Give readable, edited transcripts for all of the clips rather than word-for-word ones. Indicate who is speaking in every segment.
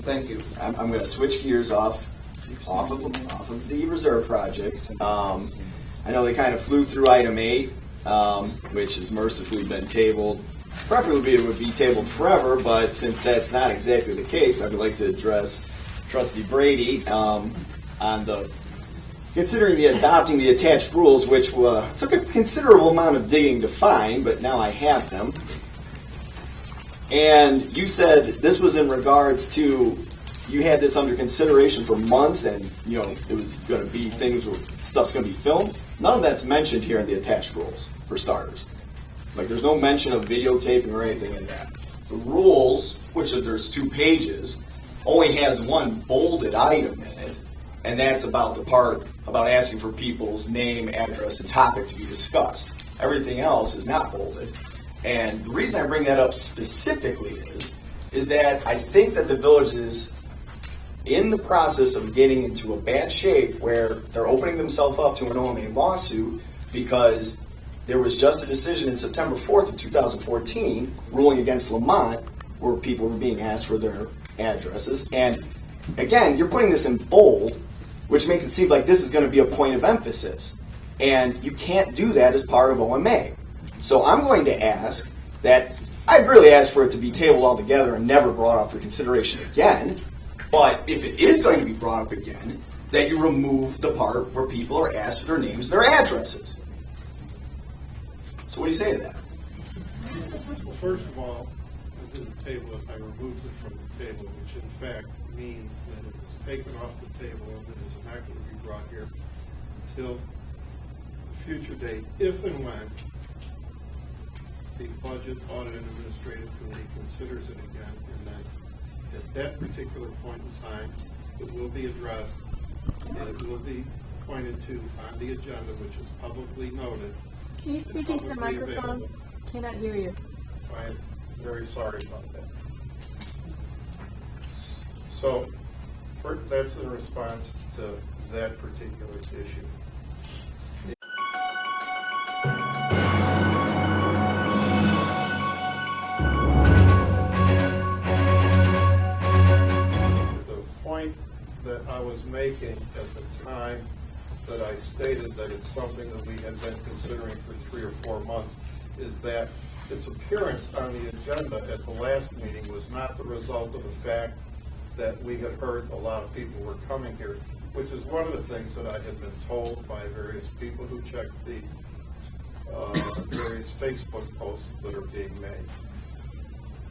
Speaker 1: Thank you.
Speaker 2: I'm going to switch gears off of the reserve project. I know they kind of flew through item 8, which has mercifully been tabled. Preferably it would be tabled forever, but since that's not exactly the case, I would like to address Trustee Brady on considering the adopting the attached rules, which took a considerable amount of digging to find, but now I have them. And you said this was in regards to, you had this under consideration for months, and it was going to be things where stuff's going to be filmed. None of that's mentioned here in the attached rules, for starters. Like, there's no mention of videotaping or anything in that. The rules, which there's 2 pages, only has one bolded item in it, and that's about the part about asking for people's name, address, and topic to be discussed. Everything else is not bolded. And the reason I bring that up specifically is that I think that the village is in the process of getting into a bad shape where they're opening themselves up to an OMA lawsuit because there was just a decision in September 4th of 2014 ruling against Lamont where people were being asked for their addresses. And again, you're putting this in bold, which makes it seem like this is going to be a point of emphasis. And you can't do that as part of OMA. So I'm going to ask that, I'd really ask for it to be tabled altogether and never brought up for consideration again. But if it is going to be brought up again, that you remove the part where people are asked for their names, their addresses. So what do you say to that?
Speaker 3: Well, first of all, I didn't table it. I removed it from the table, which in fact means that it was taken off the table and it is not going to be brought here until a future date, if and when the Budget, Audit, and Administrative Committee considers it again, and then at that particular point in time, it will be addressed and it will be pointed to on the agenda, which is publicly noted.
Speaker 4: Can you speak into the microphone? Cannot hear you.
Speaker 3: I'm very sorry about that. So that's in response to that particular issue. The point that I was making at the time that I stated that it's something that we had been considering for 3 or 4 months is that its appearance on the agenda at the last meeting was not the result of the fact that we had heard a lot of people were coming here, which is one of the things that I had been told by various people who checked the various Facebook posts that are being made.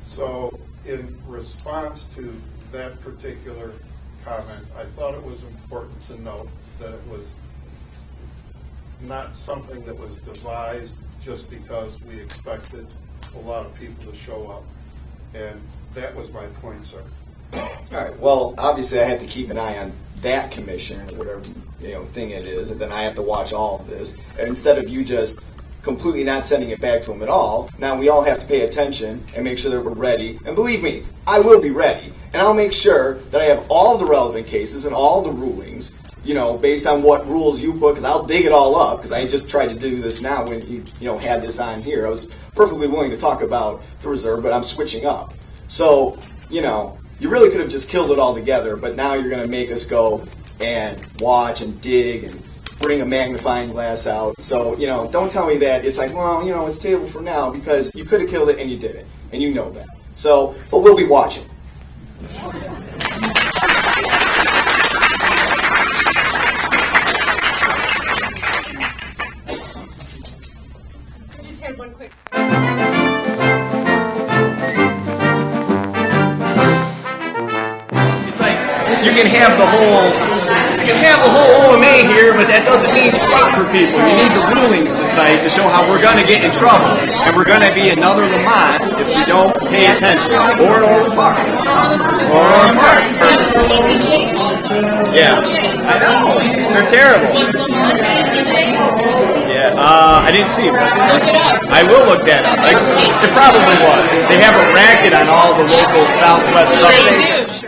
Speaker 3: So in response to that particular comment, I thought it was important to note that it was not something that was devised just because we expected a lot of people to show up. And that was my point, sir.
Speaker 2: All right. Well, obviously I have to keep an eye on that commission or whatever thing it is, and then I have to watch all of this. And instead of you just completely not sending it back to them at all, now we all have to pay attention and make sure that we're ready. And believe me, I will be ready. And I'll make sure that I have all the relevant cases and all the rulings, based on what rules you put, because I'll dig it all up, because I just tried to do this now when you had this on here. I was perfectly willing to talk about the reserve, but I'm switching up. So, you really could have just killed it all together, but now you're going to make us go and watch and dig and bring a magnifying glass out. So, don't tell me that it's like, well, it's tabled for now, because you could have killed it and you did it, and you know that. So, but we'll be watching.
Speaker 4: I just had one quick.
Speaker 2: It's like you can have the whole OMA here, but that doesn't mean squat for people. You need the rulings to cite to show how we're going to get in trouble, and we're going to be another Lamont if we don't pay attention, or Orland Park,
Speaker 5: That was KTJ also.
Speaker 2: Yeah,
Speaker 5: KTJ.
Speaker 2: I know. They're terrible.
Speaker 5: Was Lamont KTJ?
Speaker 2: Yeah, I didn't see it.
Speaker 5: Look it up.
Speaker 2: I will look that up.
Speaker 5: That was KTJ.
Speaker 2: It probably was. They have a racket on all the local Southwest suburbs.
Speaker 5: They do.